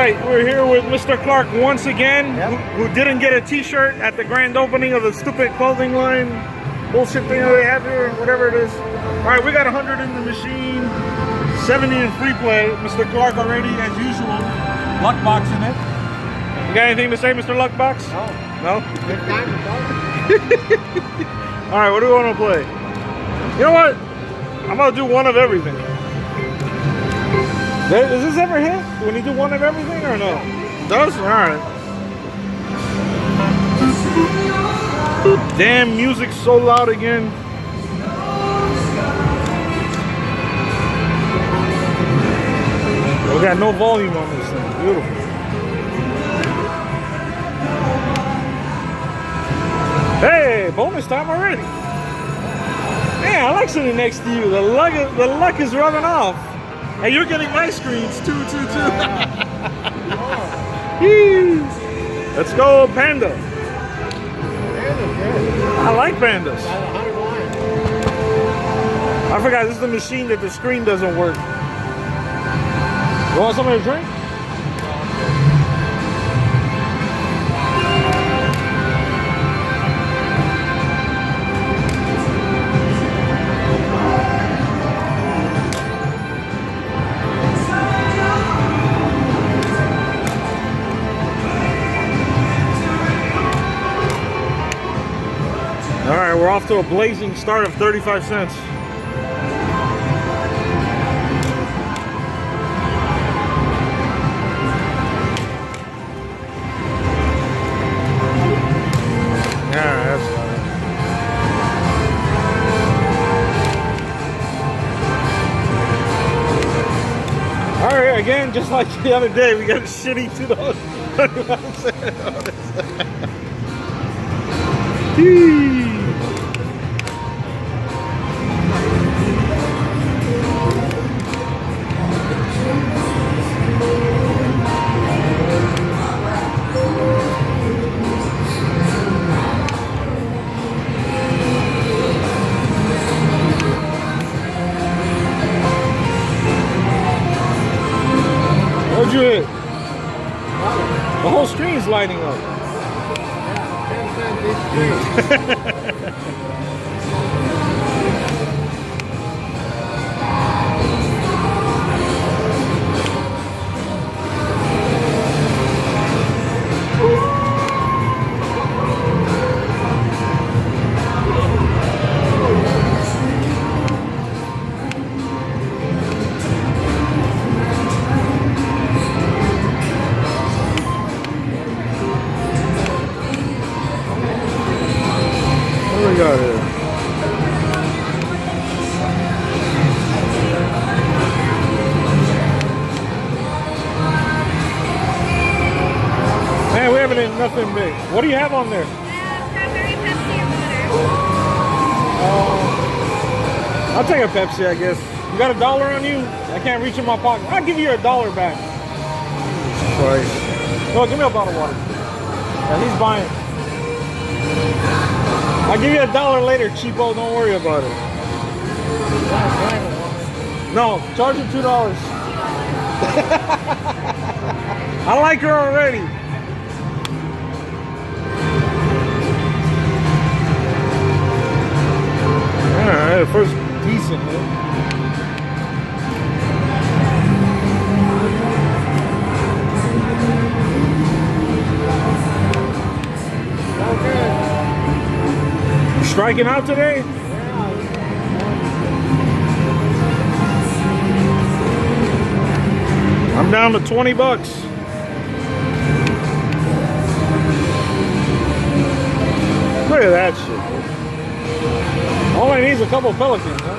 right, we're here with Mr. Clark once again, Yep. who didn't get a t-shirt at the grand opening of the stupid clothing line bullshit thing that they have here, whatever it is. All right, we got 100 in the machine, 70 in free play. Mr. Clark already, as usual, luck boxing it. You got anything to say, Mr. Luckbox? No. No? Good time to talk. All right, what do we want to play? You know what? I'm going to do one of everything. Does this ever hit when you do one of everything or no? It does? All right. Damn, music's so loud again. We got no volume on this thing. Beautiful. Hey, bonus time already. Man, I like sitting next to you. The luck is rubbing off. And you're getting my screens too. Let's go, Panda. Panda's good. I like pandas. Got 100 lines. I forgot this is the machine that the screen doesn't work. You want something to drink? All right, we're off to a blazing start of 35 cents. Yeah, that's fine. All right, again, just like the other day, we got a shitty $2. What'd you hit? The whole screen's lighting up. Yeah, 10 cents each screen. What do we got here? Man, we haven't hit nothing big. What do you have on there? Strawberry Pepsi or water. I'll take a Pepsi, I guess. You got $1 on you? I can't reach in my pocket. I'll give you $1 back. Christ. No, give me a bottle of water. Yeah, he's buying. I'll give you $1 later, cheapo. Don't worry about it. No, charge him $2. I like her already. Alright, first decent hit. Okay. You striking out today? I'm down to $20. Look at that shit. All I need is a couple Pelicans, huh?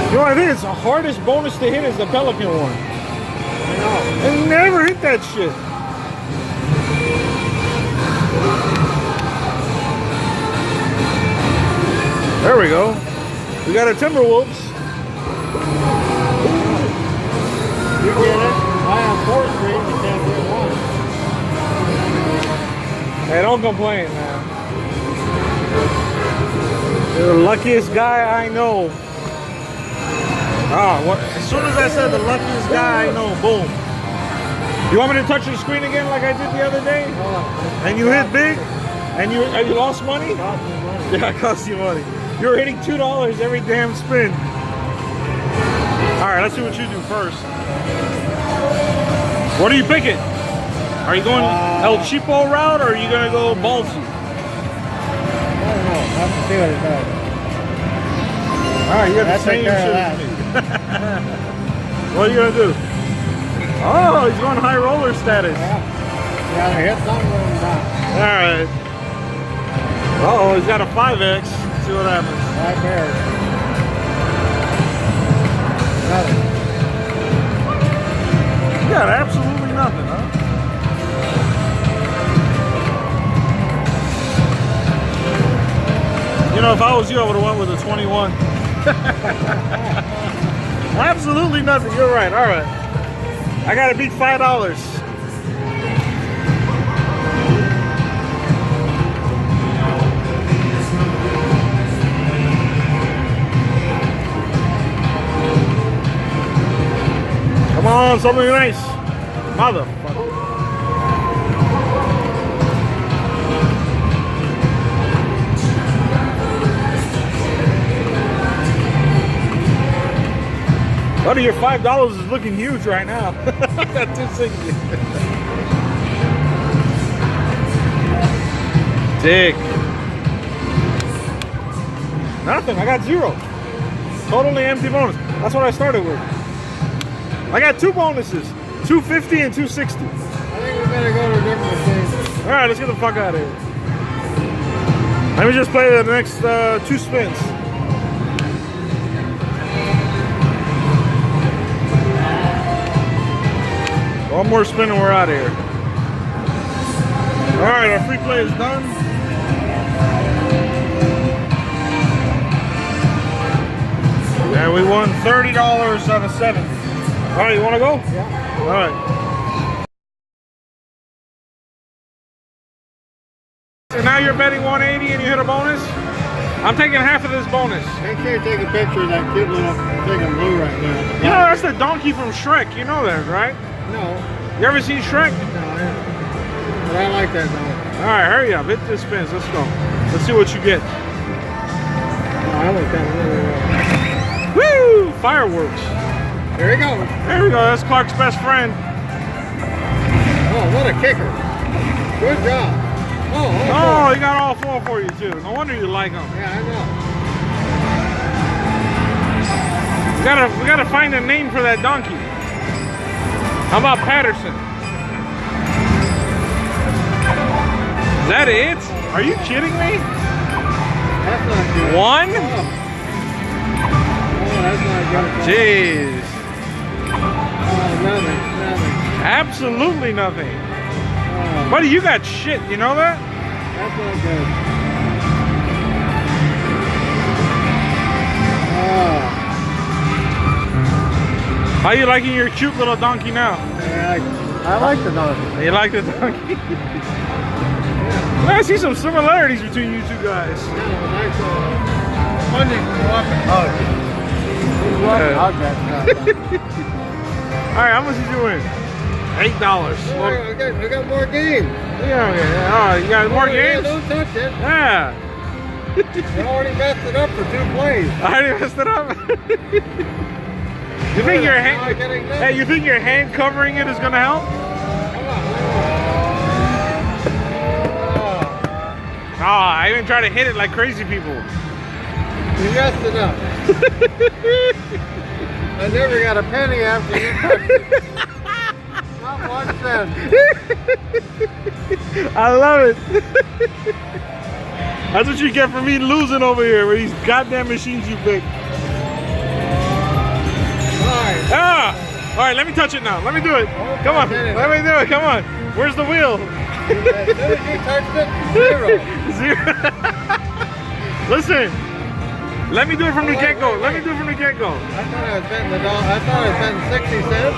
You know, I think it's the hardest bonus to hit is the Pelican one. I know. I never hit that shit. There we go. We got a Timberwolves. You get it. I have 4 screens, you can't get one. Hey, don't complain, man. You're the luckiest guy I know. Ah, what? As soon as I said the luckiest guy I know, boom. You want me to touch the screen again like I did the other day? And you hit big? And you lost money? Yeah, it cost you money. You're hitting $2 every damn spin. All right, let's see what you do first. What are you picking? Are you going El Cheapo route or are you gonna go ballsy? I don't know. I have to see what it does. All right, you got the That's same take care of shit that. as me. What are you gonna do? Oh, he's going high roller status. Yeah. You gotta hit something with him down. All right. Uh-oh, he's got a 5X. Let's see what happens. Right there. Nothing. You got absolutely nothing, huh? You know, if I was you, I would have went with a 21. Absolutely nothing. You're right. All right. I got to beat $5. Come on, something nice. Motherfucker. Buddy, your $5 is looking huge right now. I got 260. Dick. Nothing. I got 0. Totally empty bonus. That's what I started with. I got 2 bonuses. 250 and 260. I think we better go to a different machine. All right, let's get the fuck out of here. Let me just play the next 2 spins. One more spin and we're out of here. All right, our free play is done. And we won $30 out of 70. All right, you want to go? Yeah. All right. So now you're betting 180 and you hit a bonus? I'm taking half of this bonus. Make sure you take a picture of that cute little thing in blue right now. You know, that's the donkey from Shrek. You know that, right? No. You ever seen Shrek? No, but I like that though. All right, hurry up. Hit the spins. Let's go. Let's see what you get. Oh, I like that really well. Woo! Fireworks. There we go. There we go. That's Clark's best friend. Oh, what a kicker. Good job. Oh, Oh, he got all 4 for you, too. No wonder you like him. yeah, I know. We gotta find a name for that donkey. How about Patterson? Is that it? Are you kidding me? That's not good. 1? Oh, that's not good. Jeez. Oh, nothing. Absolutely nothing. Oh, Buddy, you got shit. You know that? that's not good. Oh, How you liking your cute little donkey now? yeah, I like the donkey. You like the donkey? I see some similarities between you 2 guys. Kind of a nice funding walking hug. Yeah. Hug that All right, how much did you win? $8. Well, we got more games. yeah. Oh, you got more Yeah, games? don't touch it. Yeah. You already messed it up for 2 plays. I already messed it up. You think your hand? Hey, you think your hand covering it is gonna help? Oh, I even try to hit it like crazy people. You messed it up. I never got a penny after you touched it. Not 1 cent. I love it. That's what you get for me losing over here with these goddamn machines you pick. Alright. Ah! All right, let me touch it now. Let me do it. Come on. Let me do it. Come on. Where's the wheel? As soon as you touched it, 0. 0. Listen. Let me do it from the get-go. Let me do it from the get-go. I thought I was betting $1. I thought I was betting 60 cents.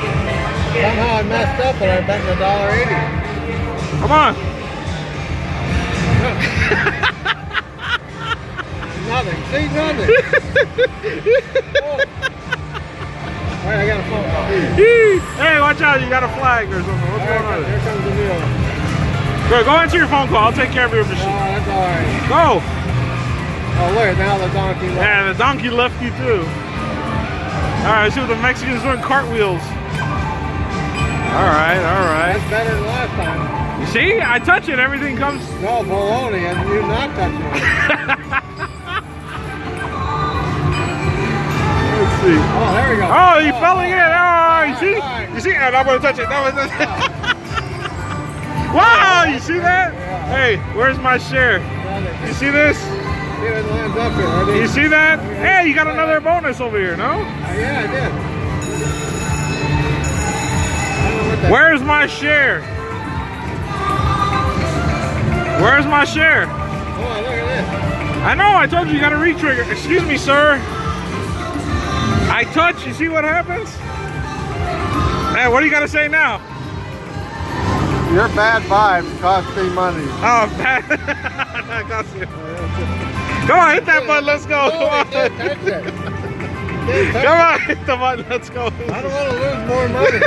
Somehow I messed up and I was betting $1.80. Come on. Nothing. See? nothing. Oh. All right, I got a phone call. Hey, watch out, you got a flag or something. What's going on? Here comes the meal. Go answer your phone call. I'll take care of your machine. Oh, that's all right. Go. Oh, look, now the donkey left. Yeah, the donkey left you too. All right, see what the Mexicans doing cartwheels. All right. That's better than last time. You see, I touch it, everything comes. No, baloney, and you're not touching it. Let's see. Oh, there we go. Oh, you fell again. Oh, you see? all right. You see? I'm gonna touch it. Wow, you see that? Yeah. Hey, where's my share? You see this? See, it lands up here. Ready? You see that? Hey, you got another bonus over here, no? Yeah, I did. I don't know what that Where's my share? Where's my share? Oh, look at this. I know, I told you you gotta re-trigger. Excuse me, sir. I touch, you see what happens? Hey, what do you gotta say now? Your bad vibes cost me money. Oh, bad. That cost you. Come on, hit that button, let's go. Come on. Come on, hit the button, let's go. I don't want to lose more money.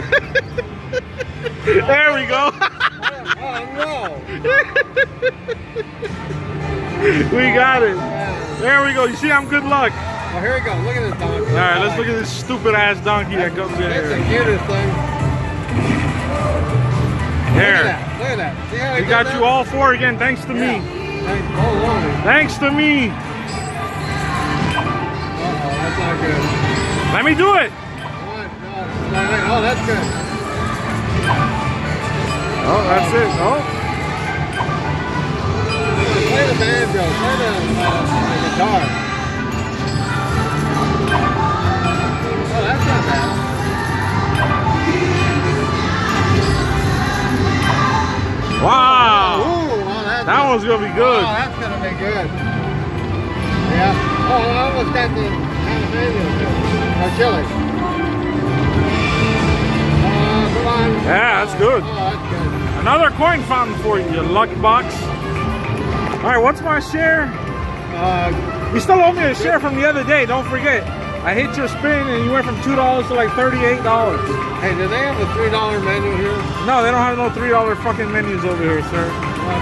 There we go. Oh, no. We got it. There we go. You see, I'm good luck. Oh, here we go. Look at this donkey. All right, let's look at this stupid ass donkey that comes in That's the here. cutest thing. Here. Look at that. See how he We did got that? you all four again, thanks to me. Hey, hold on. Thanks to me. Uh-oh, that's not good. Let me do it. Oh, that's good. Oh, that's it. Oh. Play the banjo. Play the guitar. Oh, that's not bad. Wow. Ooh, well, That one's going to be good. Oh, that's gonna be good. Yeah. Oh, I almost got the jalapeno too. Or chili. Come on. Yeah, that's good. Oh, that's good. Another coin fountain for you, you lucky box. All right, what's my share? You still owe me a share from the other day, don't forget. I hit your spin and you went from $2 to like $38. Hey, do they have a $3 menu here? No, they don't have no $3 fucking menus over here, sir.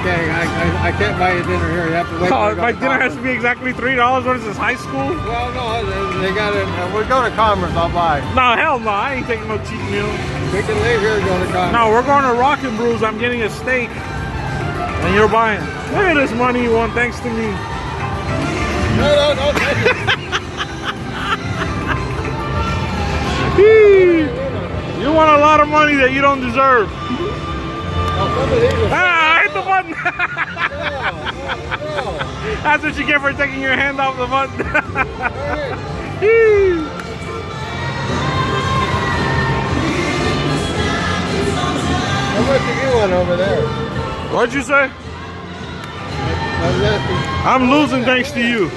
Okay, I can't buy you dinner here. You have to wait. Oh, my dinner has to be exactly $3. What is this, high school? Well, no, they got it. We're going to Commerce. I'll buy. No, hell no, I ain't taking no cheap meal. We can leave here and go to Commerce. No, we're going to Rock and Brews. I'm getting a steak. And you're buying. Look at this money you won thanks to me. No, take it. You want a lot of money that you don't deserve. Oh, some of these are... Ah, I hit the button. No. That's what you get for taking your hand off the button. How much did you want over there? What'd you say? I was asking. I'm losing thanks to you.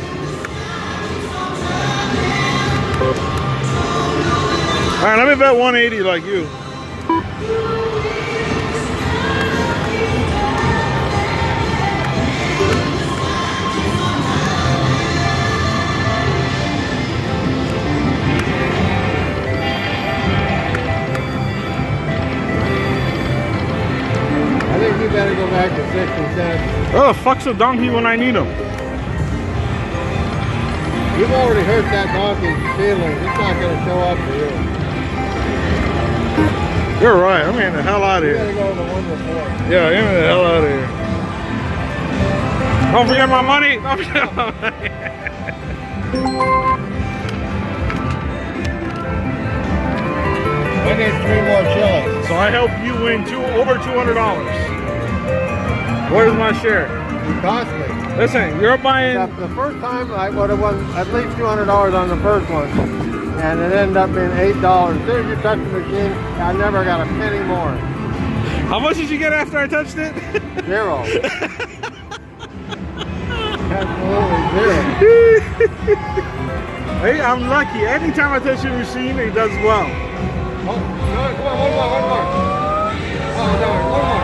All right, let me bet 180 like you. I think you better go back to 60 cents. Oh, the fuck's a donkey when I need him? You've already hurt that donkey's feelings. It's not going to show up for you. You're right. I'm getting the hell out of You here. gotta go to the one before. Yeah, get me the hell out of here. Don't forget my money. Don't forget my money. I need 3 more chilies. So I helped you win over $200. Where's my share? You cost me. Listen, you're buying. The first time I would have won at least $200 on the first one. And it ended up being $8. As soon as you touch the machine, I never got a penny more. How much did you get after I touched it? 0. Absolutely 0. Hey, I'm lucky. Anytime I touch your machine, it does well. Oh, no, come on, one more. Oh, no, one more.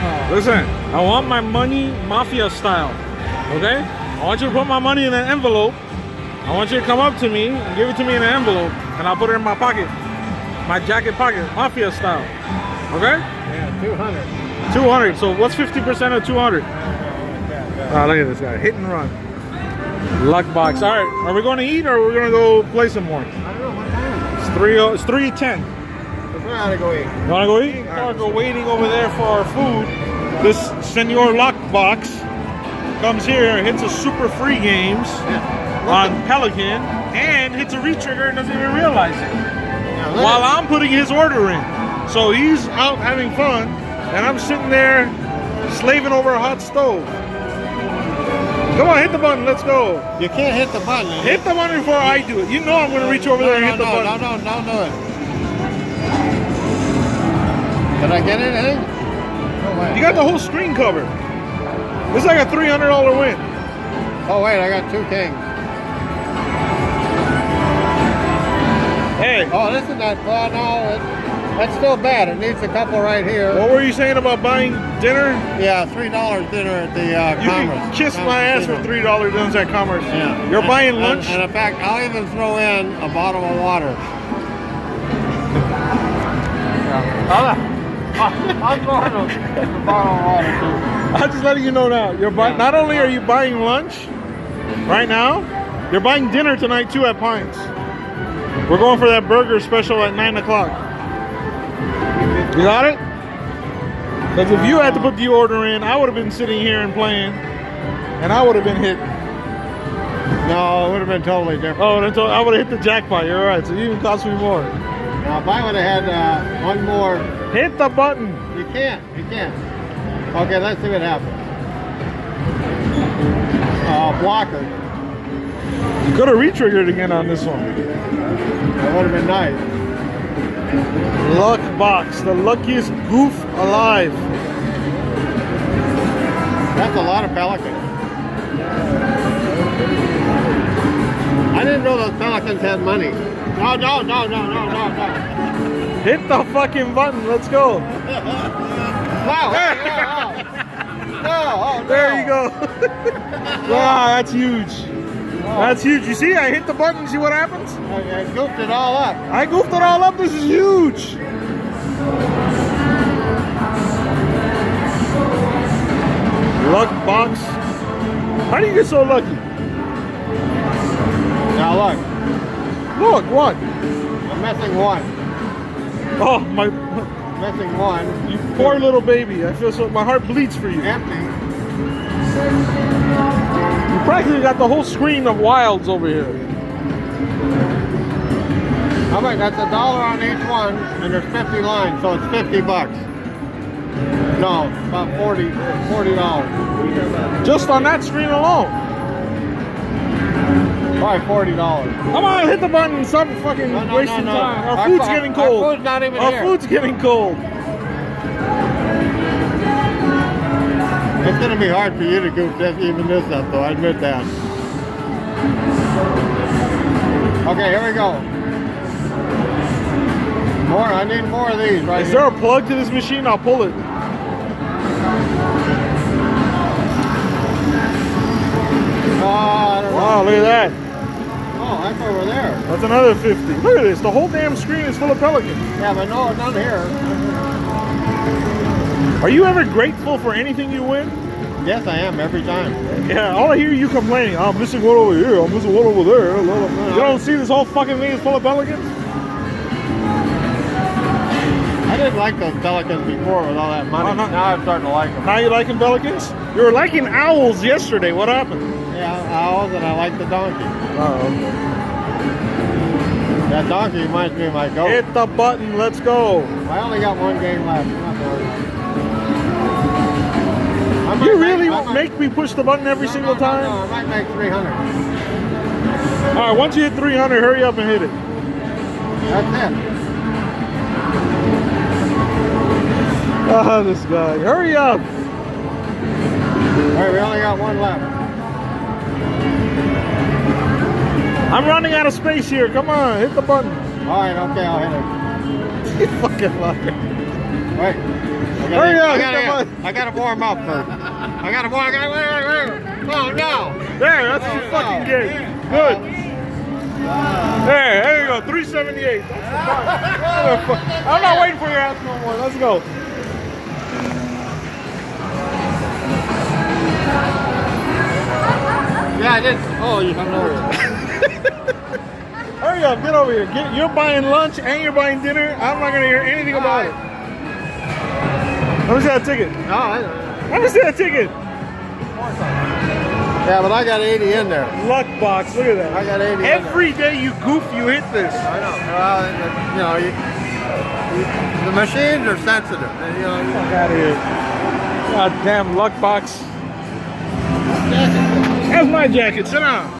Oh. Listen, I want my money mafia style. Okay? I I want you to put my money in an envelope. I want you to come up to me and give it to me in an envelope, and I'll put it in my pocket, my jacket pocket, mafia style. Okay? Yeah, 200. 200. So what's 50% of 200? Oh, look at this guy. Hit and run. Luck box. All right. Are we going to eat or are we going to go play some more? I don't know what time. It's 3:10. We gotta go eat. You want to go eat? All right, we're waiting over there for our food. This Senor Luck box comes here, hits a super free games on Pelican, and hits a re-trigger and doesn't even realize it. While I'm putting his order in. So he's out having fun, and I'm sitting there slaving over a hot stove. Come on, hit the button, let's go. You can't hit the button. Hit the button before I do it. You know I'm gonna reach over there and hit the button. No, don't do it. Did I get anything? No way. You got the whole screen covered. This is like a $300 win. Oh wait, I got 2 kings. Hey. Oh, this is not, well no, that's still bad. It needs a couple right here. What were you saying about buying dinner? Yeah, $3 dinner at the You Commerce. can kiss my ass for $3 dinners at Commerce. Yeah. You're buying lunch? And in fact, I'll even throw in a bottle of water. I'm throwing a bottle of water too. I'm just letting you know now. You're buying. Not only are you buying lunch right now, you're buying dinner tonight too at Pines. We're going for that burger special at 9 o'clock. You got it? Because if you had to put the order in, I would have been sitting here and playing, and I would have been hit. No, it would have been totally different. Oh, that's all, I would have hit the jackpot. You're right. So it even cost me more. Now, if I would have had one more, Hit the button. you can't. Okay, let's see what happens. Blocker. You could have re-triggered again on this one. That would have been nice. Luck box, the luckiest goof alive. That's a lot of Pelicans. I didn't know those Pelicans had money. No. Hit the fucking button. Let's go. Wow. No, There you go. Wow, that's huge. That's huge. You see, I hit the button. See what happens? I goofed it all up. I goofed it all up. This is huge. Luck box. How do you get so lucky? Now look, Look, what? I'm missing one. Oh, my. Missing one. You poor little baby. I feel so. My heart bleeds for you. Empty. You practically got the whole screen of wilds over here. How much? That's $1 on each one, and there's 50 lines, so it's 50 bucks. No, about $40. Just on that screen alone. Probably $40. Come on, hit the button. Stop fucking No. wasting time. Our food's getting cold. Our food's not even Our here. food's getting cold. It's gonna be hard for you to goof this, even this up, though. I admit that. Okay, here we go. More. I need more of these right Is here. there a plug to this machine? I'll pull it. I don't know. Wow, look at that. Oh, that's over there. That's another 50. Look at this. The whole damn screen is full of Pelicans. Yeah, but no, none here. Are you ever grateful for anything you win? Yes, I am every time. Yeah, all I hear you complaining. I'm missing one over here. I'm missing one over there. You don't see this whole fucking thing is full of Pelicans? I didn't like those Pelicans before with all that money. Oh, no. Now I'm starting to like them. Now you liking Pelicans? You were liking owls yesterday. What happened? Yeah, owls, and I like the donkey. Uh-oh. That donkey reminds me of my goat. Hit the button. Let's go. I only got one game left. I'm not worried. I might You really I might- make me push the button every single time? No, I might make 300. All right, once you hit 300, hurry up and hit it. That's it. Oh, this guy. Hurry up. All right, we only got one left. I'm running out of space here. Come on, hit the button. All right, okay, I'll hit it. You fucking liar. Wait. Hurry up, hit the button. I gotta warm up first. I gotta warm up. Oh no! There, that's what you fucking get. Good. There you go. 378. That's the box. I'm not waiting for your ass no more. Let's go. Yeah, I did. Oh, you come over. Hurry up, get over here. You're buying lunch and you're buying dinner. I'm not gonna hear anything about it. Let me see that ticket. No, Let me see that ticket. yeah, but I got 80 in there. Luck box. Look at that. I got 80 in there. Every day you goof, you hit this. I know. Well, you know, the machines are sensitive. You know, Fuck out of here. God damn luck box. That's my jacket. Sit down.